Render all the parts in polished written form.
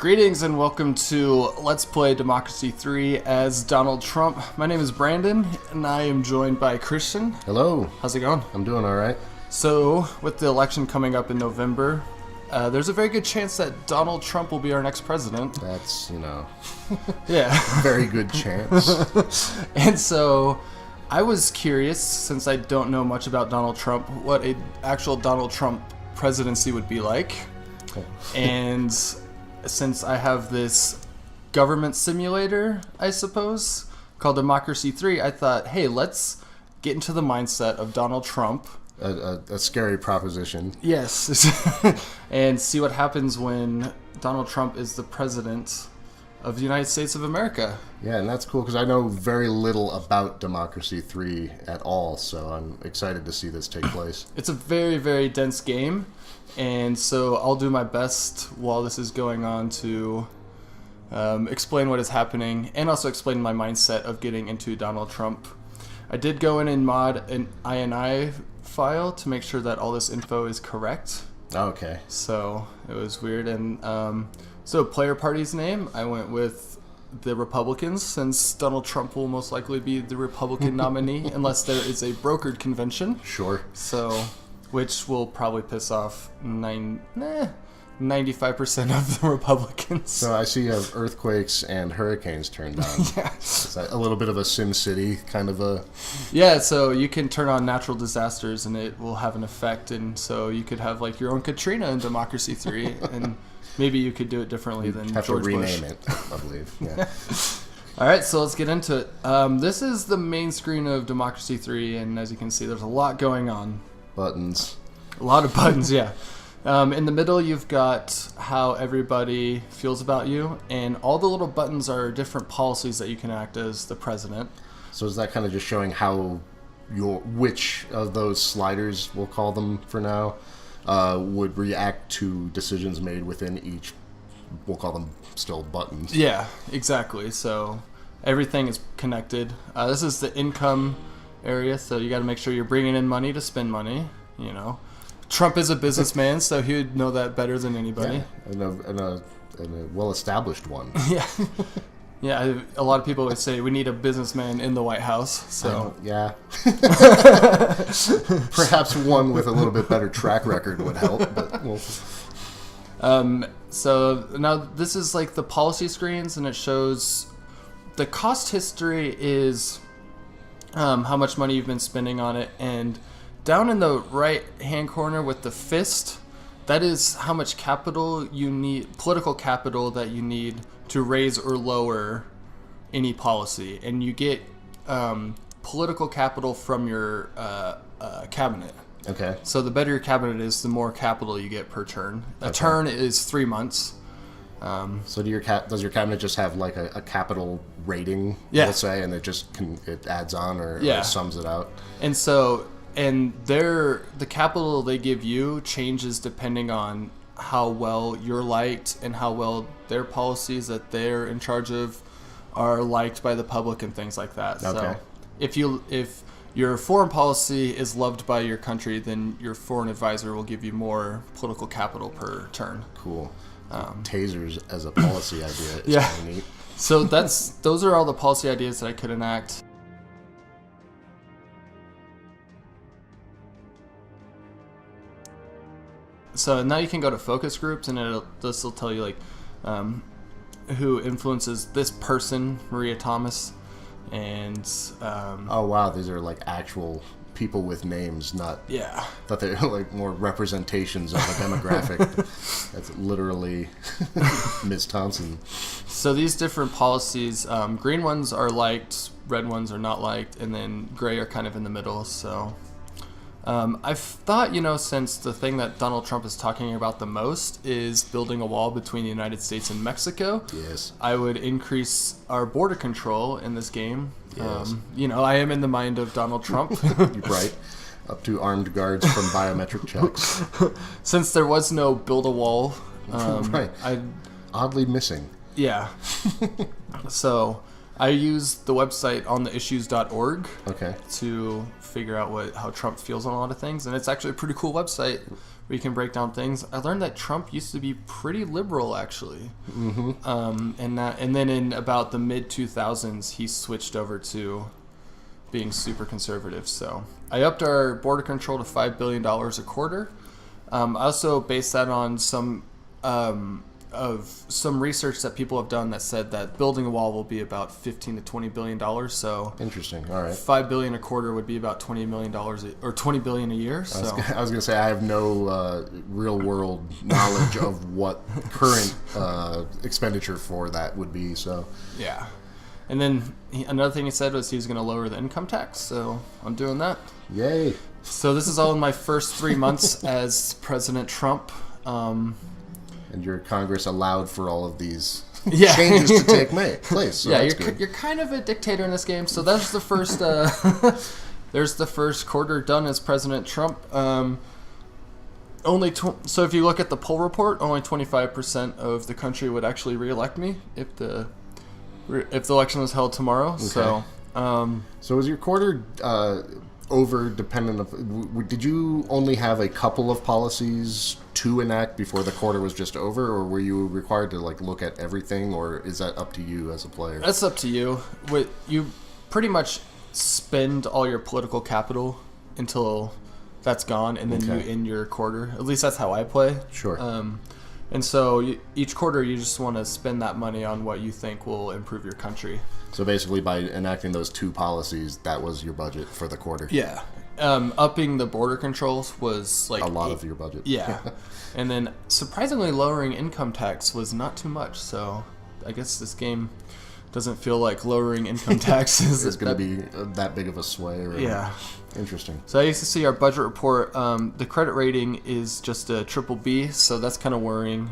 Greetings and welcome to Let's Play Democracy 3 as Donald Trump. My name is Brandon and I am joined by Christian. Hello. How's it going? I'm doing all right. So, with the election coming up in November, there's a very good chance that Donald Trump will be our next president. That's, Yeah. very good chance. And so, I was curious, since I don't know much about Donald Trump, what an actual Donald Trump presidency would be like. And since I have this government simulator, I suppose, called Democracy 3, I thought, hey, let's get into the mindset of Donald Trump. A scary proposition. Yes. And see what happens when Donald Trump is the president of the United States of America. Yeah, and that's cool because I know very little about Democracy 3 at all, so I'm excited to see this take place. It's a very, very dense game, and so I'll do my best while this is going on to explain what is happening and also explain my mindset of getting into Donald Trump. I did go in and mod an INI file to make sure that all this info is correct. Okay. So it was weird. And so player party's name, I went with the Republicans, since Donald Trump will most likely be the Republican nominee unless there is a brokered convention. Sure. So, which will probably piss off 95% of the Republicans. So I see you have earthquakes and hurricanes turned on. Yeah. Is that a little bit of a Sim City kind of a... Yeah, so you can turn on natural disasters and it will have an effect. And so you could have like your own Katrina in Democracy 3 and maybe you could do it differently than have George to Bush. rename it, I believe. Yeah. All right, so let's get into it. This is the main screen of Democracy 3, and as you can see, there's a lot going on. Buttons. A lot of buttons, yeah. In the middle, you've got how everybody feels about you, and all the little buttons are different policies that you can enact as the president. So is that kind of just showing how which of those sliders, we'll call them for now, would react to decisions made within each, we'll call them still buttons. Yeah, exactly. So everything is connected. This is the income area, so you got to make sure you're bringing in money to spend money, you know. Trump is a businessman, so he would know that better than anybody. Yeah, and a well-established one. Yeah. Yeah, a lot of people would say we need a businessman in the White House. So yeah. Perhaps one with a little bit better track record would help. But so now this is like the policy screens, and it shows the cost history is how much money you've been spending on it, and down in the right hand corner with the fist, that is how much capital you need, political capital that you need to raise or lower any policy. And you get political capital from your cabinet. Okay. So the better your cabinet is, the more capital you get per turn. A turn is 3 months. So does your cabinet just have like a capital rating, yeah, let's say, and it adds on or sums it out? And so... And the capital they give you changes depending on how well you're liked and how well their policies that they're in charge of are liked by the public and things like that. Okay. So if your foreign policy is loved by your country, then your foreign advisor will give you more political capital per turn. Cool. Tasers as a policy idea is yeah. kind of neat. So those are all the policy ideas that I could enact. So now you can go to focus groups, and this will tell you like who influences this person, Maria Thomas, and oh wow, these are like actual people with names, not that they're like more representations of a demographic. That's literally Ms. Thompson. So these different policies, green ones are liked, red ones are not liked, and then gray are kind of in the middle. So. I've thought, since the thing that Donald Trump is talking about the most is building a wall between the United States and Mexico, yes, I would increase our border control in this game. Yes. I am in the mind of Donald Trump. Right. Up to armed guards from biometric checks. Since there was no build a wall. Right. Oddly missing. Yeah. So... I use the website ontheissues.org Okay. to figure out how Trump feels on a lot of things, and it's actually a pretty cool website where you can break down things. I learned that Trump used to be pretty liberal, actually, and then in about the mid 2000s, he switched over to being super conservative. So I upped our border control to $5 billion a quarter. I also based that on some research that people have done that said that building a wall will be about $15 to $20 billion. So Interesting. All right. $5 billion a quarter would be about $20 million or $20 billion a year. So I was going to say I have no real world knowledge of what current expenditure for that would be. So yeah. And then another thing he said was he was going to lower the income tax. So I'm doing that. Yay. So this is all in my first 3 months as President Trump. And your Congress allowed for all of these Yeah. changes to take place. So yeah, that's good. you're kind of a dictator in this game. So that's the first. There's the first quarter done as President Trump. So if you look at the poll report, only 25% of the country would actually reelect me if the election was held tomorrow. Okay. So is your quarter over dependent of? Did you only have a couple of policies to enact before the quarter was just over, or were you required to look at everything, or is that up to you as a player? That's up to you. You pretty much spend all your political capital until that's gone, and then you end your quarter. At least that's how I play. Sure. And so each quarter you just want to spend that money on what you think will improve your country. So basically, by enacting those two policies, that was your budget for the quarter. Yeah. Upping the border controls was like a lot of your budget. Yeah. And then surprisingly lowering income tax was not too much. So I guess this game doesn't feel like lowering income taxes is going to be that big of a sway. Or yeah. Interesting. So I used to see our budget report. The credit rating is just a BBB, so that's kind of worrying.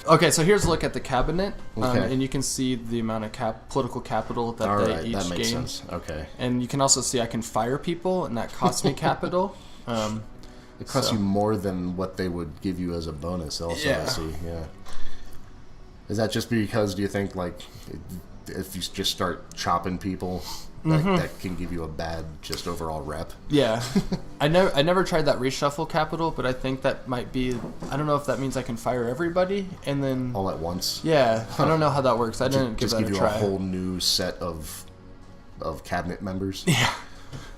Okay, so here's a look at the cabinet, and you can see the amount of political capital that they each that makes gain. sense. Okay. And you can also see I can fire people, and that costs me capital. It costs you more than what they would give you as a bonus. Also, Yeah. I see. Yeah. Is that just because? Do you think if you just start chopping people? That can give you a bad just overall rep. Yeah. I never tried that reshuffle capital, but I think that might be, I don't know if that means I can fire everybody and then all at once. Yeah. I don't know how that works. I didn't give that a try. Just give you a whole new set of cabinet members. Yeah.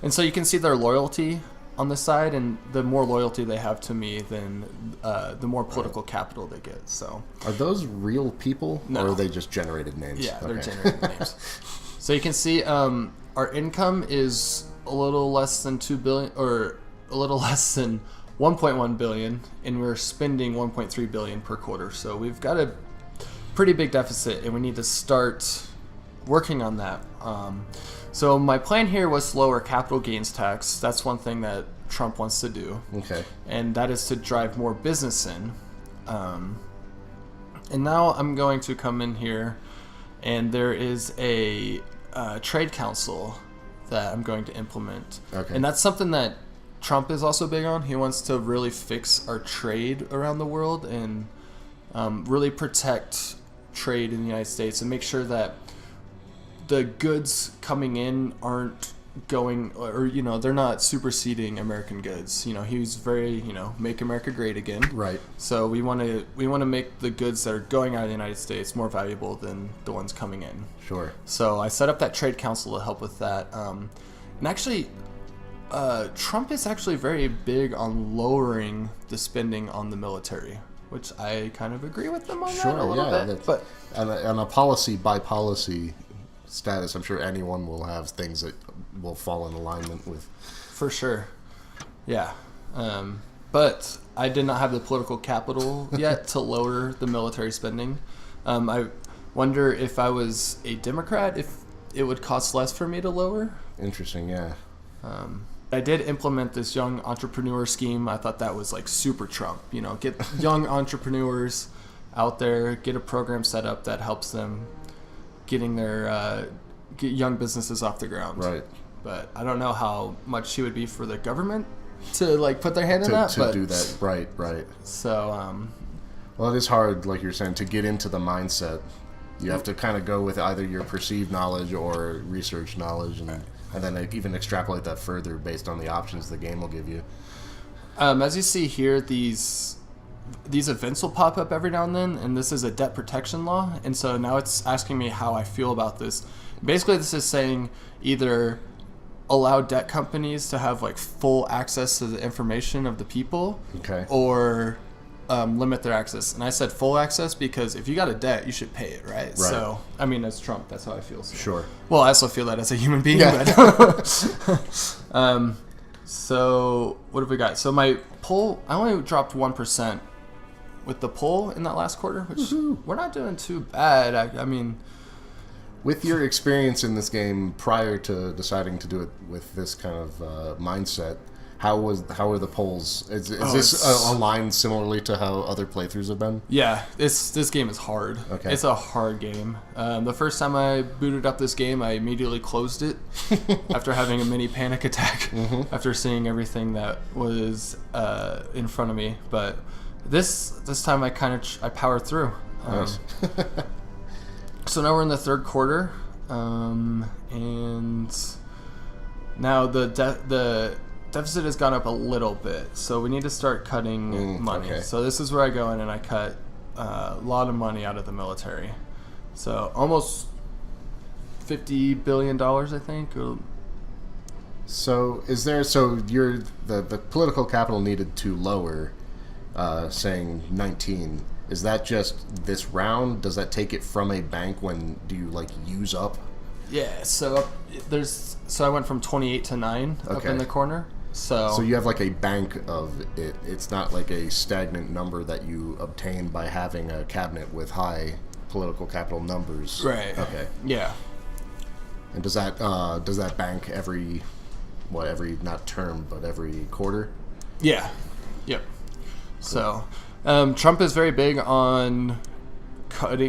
And so you can see their loyalty on the side, and the more loyalty they have to me, then the more political capital they get. So are those real people, No. or are they just generated names? Yeah, they're generated names. So you can see our income is a little less than $2 billion, or a little less than 1.1 billion, and we're spending 1.3 billion per quarter. So we've got a pretty big deficit, and we need to start working on that. So my plan here was to lower capital gains tax. That's one thing that Trump wants to do. Okay. And that is to drive more business in. And now I'm going to come in here, and there is a trade council that I'm going to implement. Okay. And that's something that Trump is also big on. He wants to really fix our trade around the world and really protect trade in the United States and make sure that the goods coming in aren't going, or they're not superseding American goods. He's very make America great again. Right. So we want to make the goods that are going out of the United States more valuable than the ones coming in. Sure. So I set up that trade council to help with that. And actually, Trump is actually very big on lowering the spending on the military, which I kind of agree with them on that a little bit. But on a policy by policy status, I'm sure anyone will have things that will fall in alignment with. For sure. Yeah. But I did not have the political capital yet to lower the military spending. I wonder if I was a Democrat, if it would cost less for me to lower. Interesting, yeah. I did implement this young entrepreneur scheme. I thought that was super Trump. Get young entrepreneurs out there, get a program set up that helps them getting their get young businesses off the ground. Right. But I don't know how much he would be for the government to put their hand in that. To do that, right. So, well, it is hard, like you're saying, to get into the mindset You have to kind of go with either your perceived knowledge or research knowledge, and then even extrapolate that further based on the options the game will give you. As you see here, these events will pop up every now and then, and this is a debt protection law, and so now it's asking me how I feel about this. Basically, this is saying either allow debt companies to have like full access to the information of the people, okay, or limit their access. And I said full access because if you got a debt, you should pay it, right? So, I mean, as Trump, that's how I feel. So. Sure. Well, I also feel that as a human being. Yeah. But so what have we got? So my poll, I only dropped 1% with the poll in that last quarter, which we're not doing too bad. I mean, with your experience in this game prior to deciding to do it with this kind of mindset, how were the polls? Is this aligned similarly to how other playthroughs have been? Yeah, this game is hard. Okay. It's a hard game. The first time I booted up this game, I immediately closed it after having a mini panic attack after seeing everything that was in front of me. But this time I powered through. Nice. So now we're in the third quarter, and now the deficit has gone up a little bit, so we need to start cutting money. Okay. So this is where I go in and I cut a lot of money out of the military. So almost $50 billion, I think. So the political capital needed to lower, saying 19. Is that just this round? Does that take it from a bank? When do you use up? Yeah. So I went from 28 to 9 up in the corner. So you have a bank of it. It's not like a stagnant number that you obtain by having a cabinet with high political capital numbers. Right. Okay. Yeah. And does that bank every not term but every quarter? Yeah. Yep. Cool. So Trump is very big on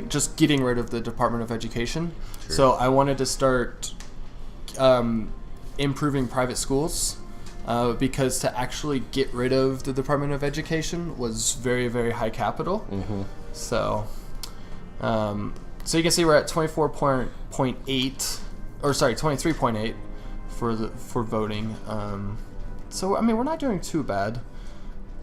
just getting rid of the Department of Education. Sure. So I wanted to start improving private schools. Because to actually get rid of the Department of Education was very, very high capital. So you can see we're at 23.8 for voting. So I mean, we're not doing too bad.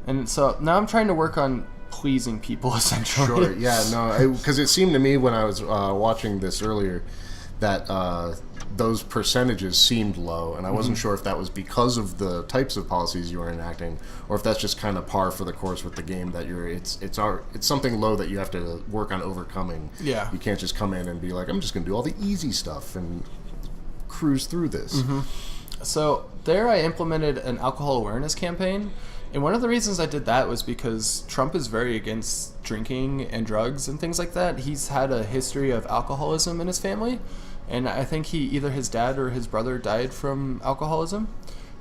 And so now I'm trying to work on pleasing people, essentially. Sure. Yeah. No. Because it seemed to me when I was watching this earlier that those percentages seemed low, and I wasn't sure if that was because of the types of policies you were enacting, or if that's just kind of par for the course with the game that it's something low that you have to work on overcoming. Yeah. You can't just come in and be like, I'm just going to do all the easy stuff and cruise through this. So there I implemented an alcohol awareness campaign, and one of the reasons I did that was because Trump is very against drinking and drugs and things like that. He's had a history of alcoholism in his family. And I think either his dad or his brother died from alcoholism.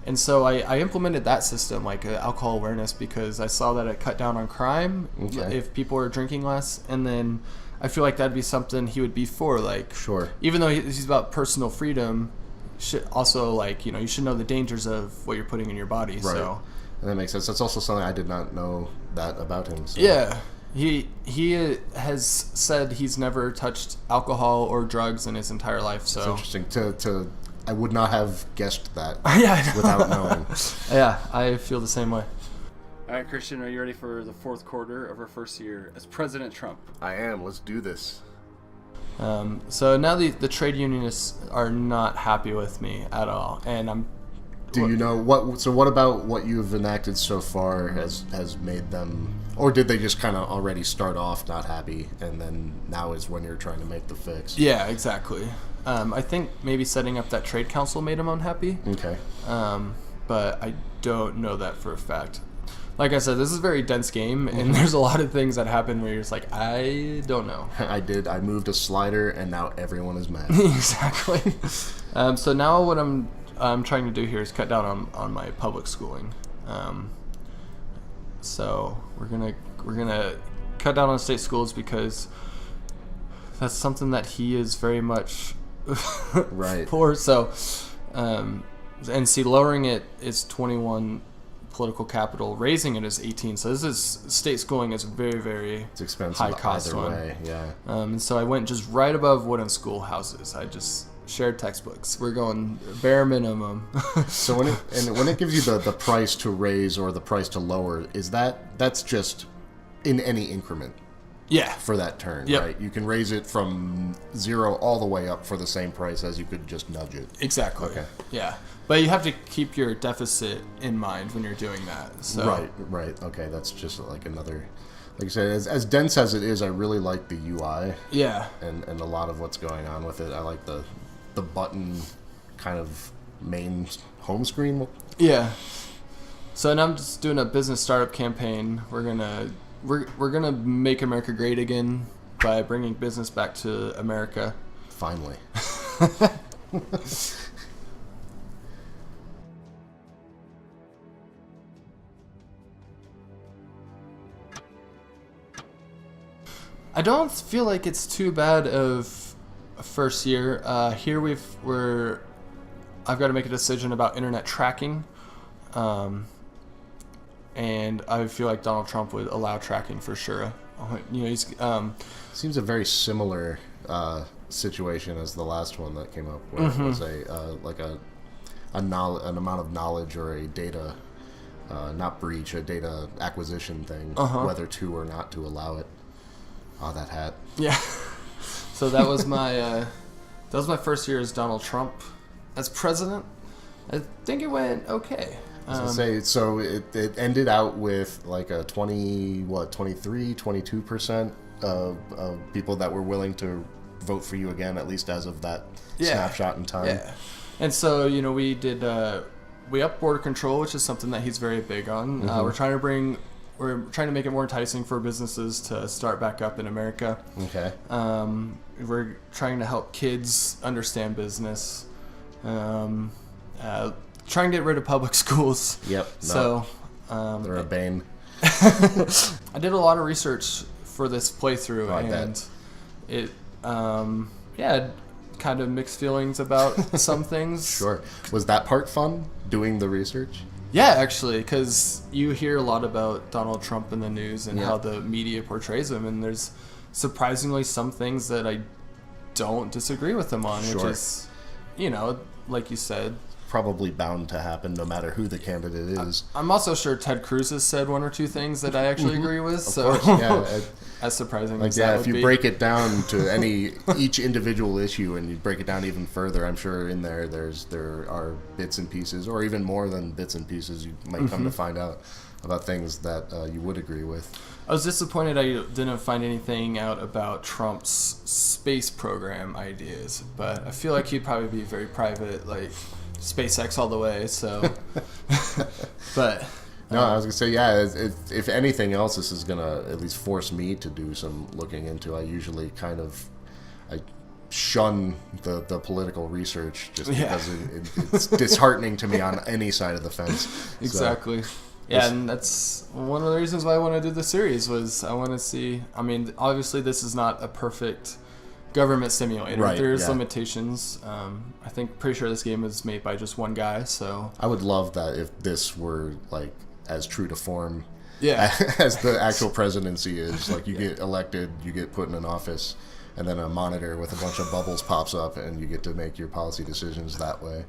And so I implemented that system, alcohol awareness, because I saw that it cut down on crime if people were drinking less. And then I feel like that'd be something he would be for. Sure. Even though he's about personal freedom, should also, you should know the dangers of what you're putting in your body. Right. So. And that makes sense. That's also something I did not know that about him. So. Yeah. He has said he's never touched alcohol or drugs in his entire life. So it's interesting. I would not have guessed that. Yeah, without knowing. Yeah, I feel the same way. All right, Christian, are you ready for the fourth quarter of our first year as President Trump? I am. Let's do this. So now the trade unionists are not happy with me at all, and Do you know what? So what about what you've enacted so far has made them, or did they just kind of already start off not happy, and then now is when you're trying to make the fix? Yeah, exactly. I think maybe setting up that trade council made them unhappy. Okay. But I don't know that for a fact. Like I said, this is a very dense game, and there's a lot of things that happen where you're just like, I don't know. I moved a slider, and now everyone is mad. Exactly. So now what I'm trying to do here is cut down on my public schooling. So we're gonna cut down on state schools because that's something that he is very much right for. So and see, lowering it is 21 political capital. Raising it is 18. So this is state schooling is a very, very It's expensive high cost either one. way. Yeah. And so I went just right above wooden schoolhouses. I just shared textbooks. We're going bare minimum. So when it gives you the price to raise or the price to lower, that's just in any increment Yeah. for that turn, Yep. right? You can raise it from 0 all the way up for the same price as you could just nudge it. Exactly. Okay. Yeah. But you have to keep your deficit in mind when you're doing that. So. Right. Okay, that's just like another. Like I said, as dense as it is, I really like the UI. Yeah. And a lot of what's going on with it. I like the button kind of main home screen. Yeah. So now I'm just doing a business startup campaign. We're gonna make America great again by bringing business back to America. Finally. I don't feel like it's too bad of a first year. Here I've got to make a decision about internet tracking, and I feel like Donald Trump would allow tracking for sure. You know, he's Seems a very similar situation as the last one that came up, where it was an amount of knowledge or a data, not breach, a data acquisition thing, whether to or not to allow it. Oh, that hat. Yeah. So that was my first year as Donald Trump as president. I think it went okay. I was gonna say, so it ended out with like a 22% of people that were willing to vote for you again, at least as of that snapshot in time. Yeah. And so, you know, we upped border control, which is something that he's very big on. We're trying to make it more enticing for businesses to start back up in America. Okay. We're trying to help kids understand business. Trying to get rid of public schools. Yep. So they're a bane. I did a lot of research for this playthrough, and it kind of mixed feelings about some things. Sure. Was that part fun, doing the research? Yeah, actually, because you hear a lot about Donald Trump in the news and how the media portrays him, and there's surprisingly some things that I don't disagree with him on, which is, you know, like you said, probably bound to happen no matter who the candidate is. I'm also sure Ted Cruz has said one or two things that I actually agree with, so Of course, yeah. as surprising Like, as that if would you be. break it down to each individual issue and you break it down even further, I'm sure in there are bits and pieces, or even more than bits and pieces, you might come to find out about things that you would agree with. I was disappointed I didn't find anything out about Trump's space program ideas, but I feel like he'd probably be very private, like SpaceX all the way, so... But... No, I was going to say, yeah, if anything else, this is going to at least force me to do some looking into. I usually I shun the political research just because it's disheartening to me on any side of the fence. Exactly. So, yeah, and that's one of the reasons why I want to do the series, was I want to see... I mean, obviously this is not a perfect government simulator. Right, There's yeah. limitations. I think, pretty sure this game was made by just one guy, so... I would love that if this were, like, as true to form Yeah. as the actual presidency is. Like, you get elected, you get put in an office, and then a monitor with a bunch of bubbles pops up, and you get to make your policy decisions that way.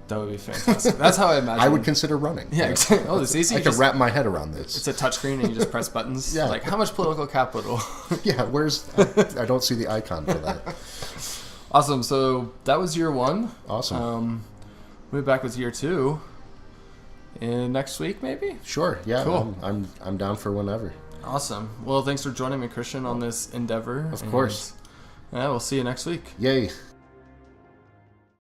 That would be fantastic. That's how I imagine. I would consider running. Yeah, exactly. Oh, it's easy. I could wrap my head around this. It's a touchscreen and you just press buttons. Yeah. Like, how much political capital? Yeah, I don't see the icon for that. Awesome. So that was year one. Awesome. We'll be back with year two. And next week, maybe? Sure. Yeah. Cool. I'm down for whenever. Awesome. Well, thanks for joining me, Christian, on this endeavor. Of course. Yeah, we'll see you next week. Yay.